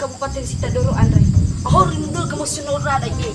Kabupaten Sitadoro Andre. Ahor rindu ke Mosionora da ye.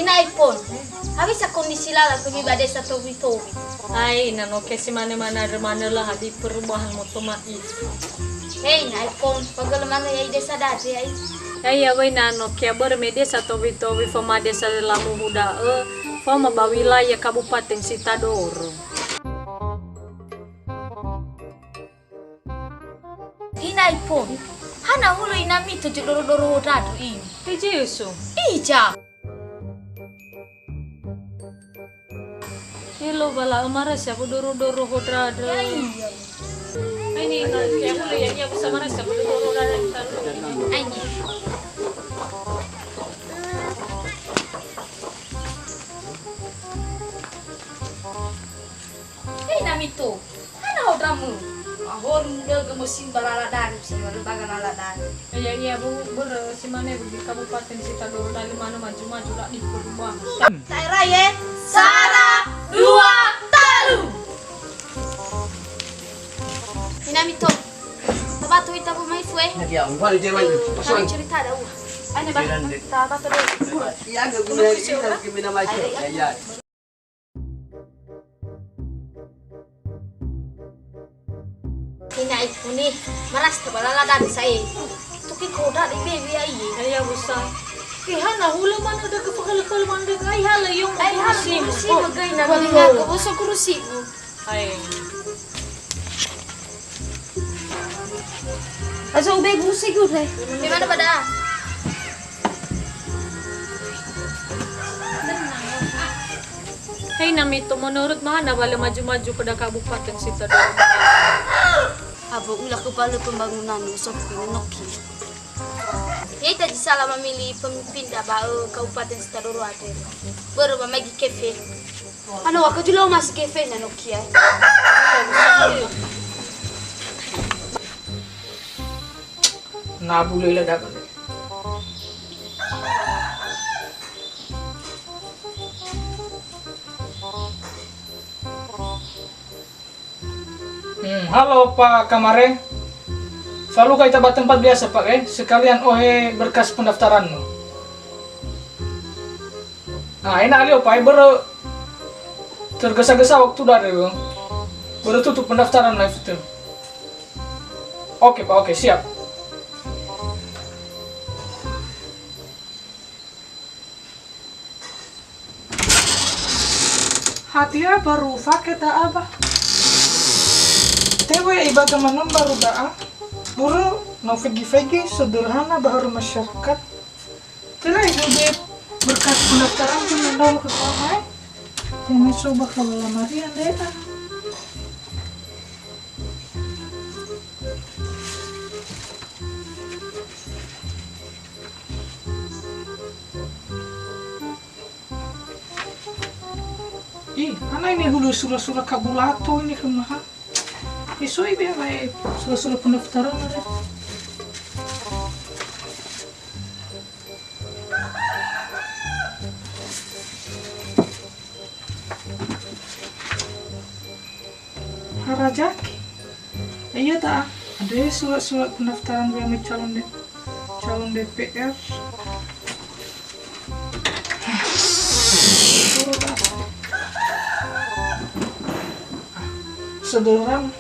Ina iPhone. Habis sa kondisi lala kami badai sa tobi-tobi. Ay, nano kasi mana-mana lah di perubahan otomatis. Hey, na iPhone. Pagalaman ya desa dati ay. Ay, away nano kaya bermede sa tobi-tobi fama desa lamu muda fama bawilaya Kabupaten Sitadoro. Ina iPhone. Hana hulo inami to doro-doro dadu ini. Jesu. Ija. Hello bala umara siapa doro-doro hodrada. Ya iya. Ini kaya hulo ya bersama siapa doro-doro hodrada. Anyi. Hey namito. Hana hodramu. Ahor udah gemesin balala dan sih bagan balala dan. Iya bu si mana di Kabupaten Sitadoro dari mana maju-maju lah di perubahan. Daerah ya. Sara dua talu. Inamito. Tabato ita bu mai fue. Ya, umpan dia main. Kami cerita ada u. Ane ba? Tabato dulu. Iya, enggak guna kita gimana maju. Ya. Ina ipuni maras balala dan saya. Tuki koda di baby ai. Iya busa. Hana hula mana udah kepakal-kal manda ay hala yung Ay kurusi. halusi magay na nga ko sa kurusi mo. Ay. Asa ubay kurusi ko dai. Di mana pada? Hey namito menurut mana bala maju-maju pada Kabupaten Sitadoro. Abo ulah kepala pembangunan usap pinoki. Ya tadi salah memilih pemimpin dabao Kabupaten Sitadoro ada. Baru magi kefe. Ano aku juga masih kefe na Nokia. Na boleh lah dah. Halo Pak Kamare. Selalu kita buat tempat biasa Pak sekalian berkas pendaftaranmu. Nah enak lihat Pak baru tergesa-gesa waktu dari baru tutup pendaftaran live itu. Oke Pak, oke siap. Hatinya baru pakai tak apa. Tewe ibadah mana baru dah. Buru no vegi sederhana baru masyarakat. Telah itu deh berkas pendaftaran punya dong ke kamar. Jangan coba kalau lamarian deh. Ih, mana ini dulu surah-surah kabulato ini kemana? Isoi biar baik surah-surah pendaftaran ada. Harajaki. Iya tak? Ada surat-surat pendaftaran kami calon DPR. Sederhana.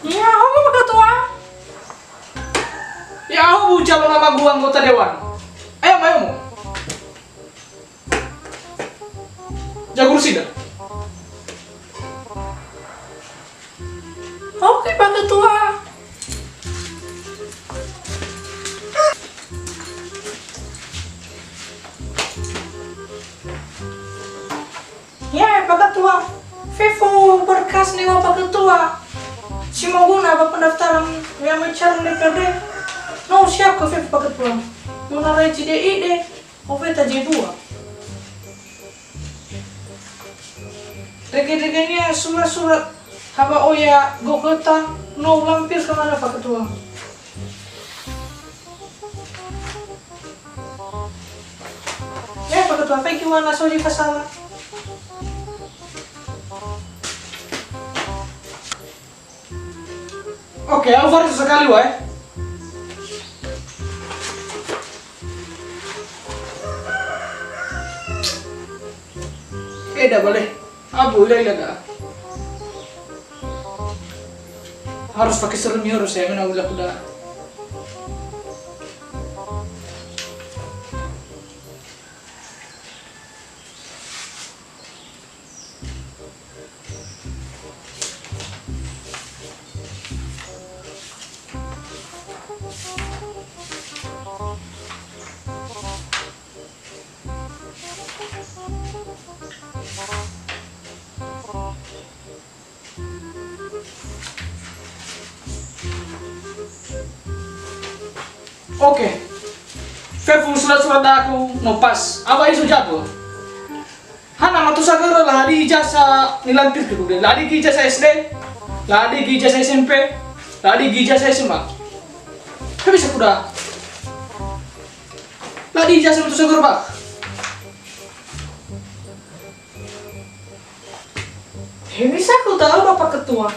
Ya, aku udah tua. Ya, aku calon nama gua anggota dewan. Ayo, ayo. Jaga kursi dah. Oke, Pak Ketua. Ya, Pak Ketua. Vivo berkas nih Pak Ketua. Si mau guna apa pendaftaran yang mencari DPRD? No siap ke Fev paket pulang. Guna rai CDID, Oveta J2. Rege-regenya surat-surat haba oya goketa no lampir kemana pak ketua? Ya pak ketua, apa gimana soji pasal? Oke, Alvar sekali wae. Dah boleh. Abu udah dah. Harus pakai serem harus ya, mana udah. Oke, Fefu surat-surat aku nopas. Apa isu jago? Hana matu sagara lah di ijazah nilantir ke kuda. Lah di ijazah SD, lah di ijazah SMP, lah di ijazah SMA. Tapi bisa kuda. Lah di ijazah matu sagara pak. Bisa aku tahu bapak ketua.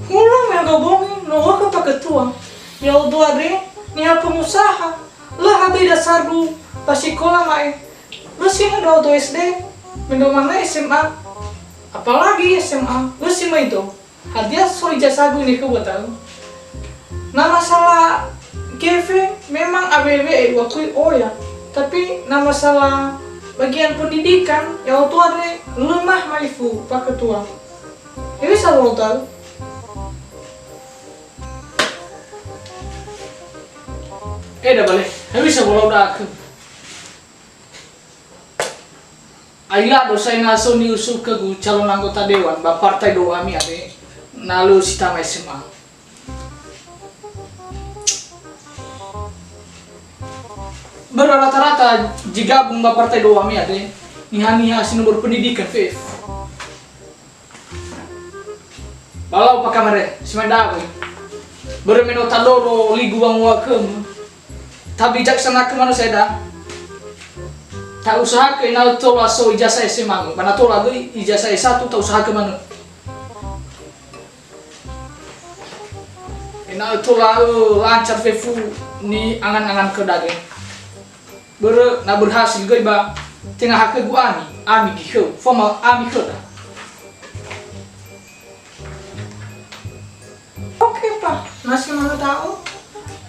Ulang yang gabungin, no bapak ketua. Ya udah deh. Nia pengusaha lah habis dasar du pasikola mae bersih ada auto SD mana SMA apalagi SMA bersih mah itu hadiah so ijazah gue nih kebuatan. Nah masalah GV memang ABB waktu ya tapi nah masalah bagian pendidikan ya auto ada lemah maifu pak ketua ini selalu tahu. Dah boleh, bisa bola udah aku. Aila dosa naso ni usul ke calon anggota dewan, partai doa mi ade, nalu sita SMA. Berrata-rata jika bung partai doa mi ade, niha sinu berpendidikan Fev. Balau pakai mere, simandang. Bermenota doro ligu bang wakem. Tak bijaksana ke manusia dah. Tak usaha ke inal tola so ijazah SMA. Mana tola tu ijazah S1 tak usaha ke mana. Inal tola lancar Fefu ni angan-angan ke daging. Na berhasil gue ba tengah hak gue ami gitu. Formal ami ke dah. Oke pak, masih mau tahu?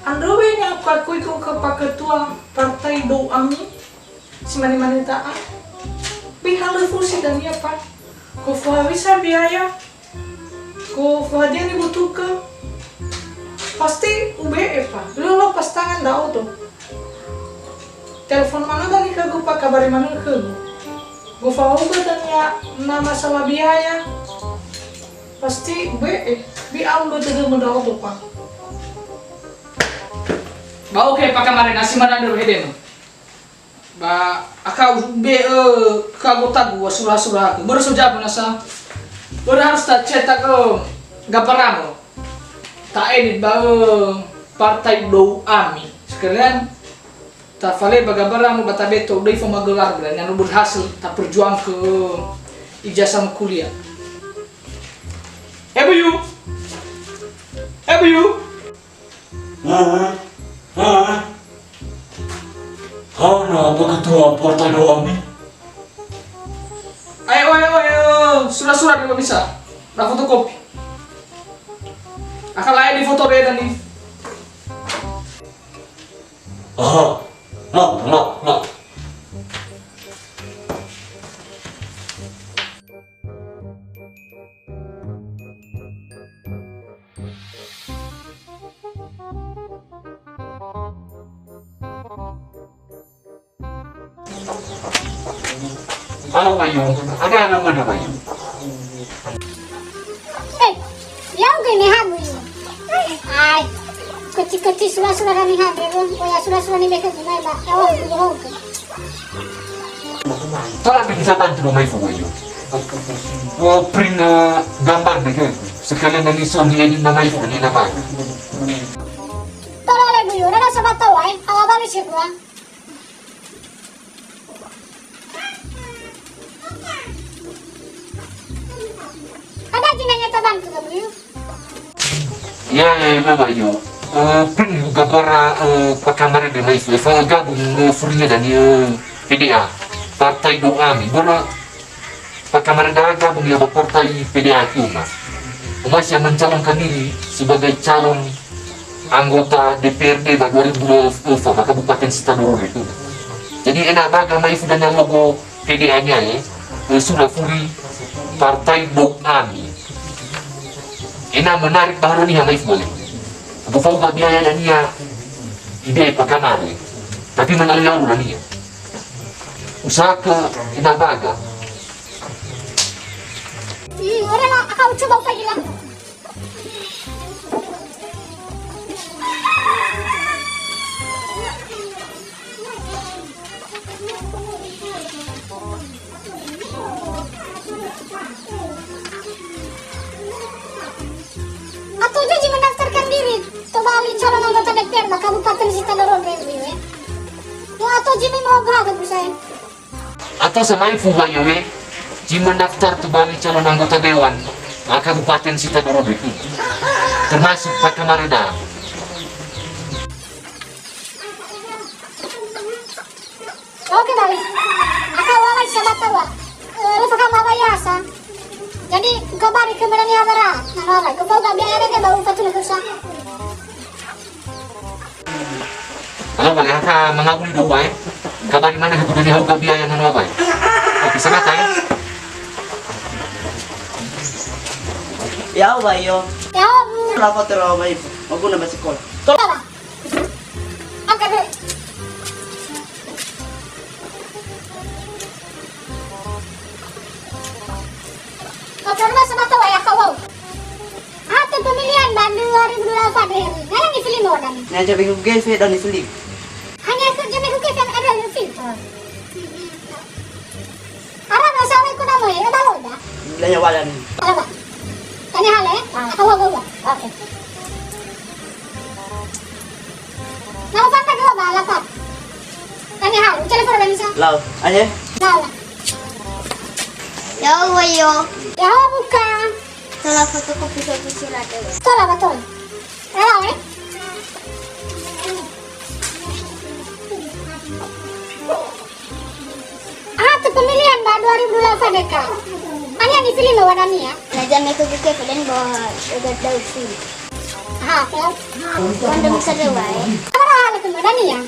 Andro yang aku ikut ke pak ketua partai doami si mana taat pihak refusi dan dia pak kau bisa biaya kau dia dibutuhkan pasti UBE pak lo pas tangan dah tuh telepon mana tadi ke gue pak kabari mana ke gue tanya nama masalah biaya pasti UBE biar lo tidak mudah tuh pak. Ba oke pakai mare nasi mana ada hedem. Ba akau be kagota gua surah-surah aku. Baru sudah nasa. Baru harus tak cetak gaparamo. Tak edit ba partai do ami. Sekalian tak vale bagabaramo batabeto dei forma gelar bulan yang berhasil tak berjuang ke ijazah kuliah. Ebu you. Hana apa ketua partai doami? Ayo, surat-surat juga bisa. Nah fotokopi. Akan lain di foto beda nih. Nah. Ada namanya. ini habu ini. Ay, kecil-kecil sudah ni habu. Oh ya sudah ni mereka tunai ba. Oh, bohong. Tolong bisa bantu rumah ibu ayo. Print gambar deh. Sekalian dari suami ini nama ibu ini nama. Tolong lagi yo, nada sama tahu ay. Awak balik siapa? Ada jenenge taban tu kamu. Ya, mama yo. Print gambar kamar di rumah ibu. Saya gabung free dan PDA. Partai Doami. Bola kamar gabung ya partai PDA itu mas. Mas yang mencalonkan diri sebagai calon anggota DPRD 2024 Kabupaten Sitanurun itu. Jadi enak baga mai sudah logo PDA-nya sudah furi Partai Doami. Enak menarik baru nih mai boleh. Bukan gak biaya dan dia ide pakamar. Tapi menarik lah nih. Usaha ke enak baga. Orang nak kau coba pergi lah. Atau jadi mendaftarkan diri kembali calon anggota DPR Kabupaten Sitanurun Rembwe. Atau jadi mau gak saya? Atau semain fugayo Jima daftar kembali calon anggota Dewan Kabupaten Sitanurun itu termasuk Pak Kamareda. Oke balik. Akak wawan sama tawa. Lupa kamu apa yasa. Jadi kau balik ke mana ni abara? Nana kau gak biaya deh baru fatul susah. Kalau balik akak mengagumi doa kabar mana aku dari harga biaya nana apa? Bisa nata ya? Ya bayo. Ya bu. Kenapa terlalu baik? Aku nak sekolah. Tolong. Angkat deh. Kau pernah sama tahu ya kau? Atau pemilihan Bandung 2024 ini? Mana ni film orang? Ni aja bingung gefe dan diselik. Hanya kerja mereka kan ada film. Arah masalah itu namanya ada loda. Belanja walan. Apa? Tanya hal ya? Aku bawa. Oke. Nama pantai dua balap pak. Tanya hal. Telepon orang bisa. Lau, aja. Lala. Ya wayo. Ya buka. Salah fotokopi surat dulu. Betul betul. Lala ya. Itu pemilihan Mbak 2008 deka. Hanya di film warna ni ya. Najam itu bukan kalian bawa udah tahu sih. Ha, kalau. Kau bisa dewai. Apa hal itu Mbak ni ya?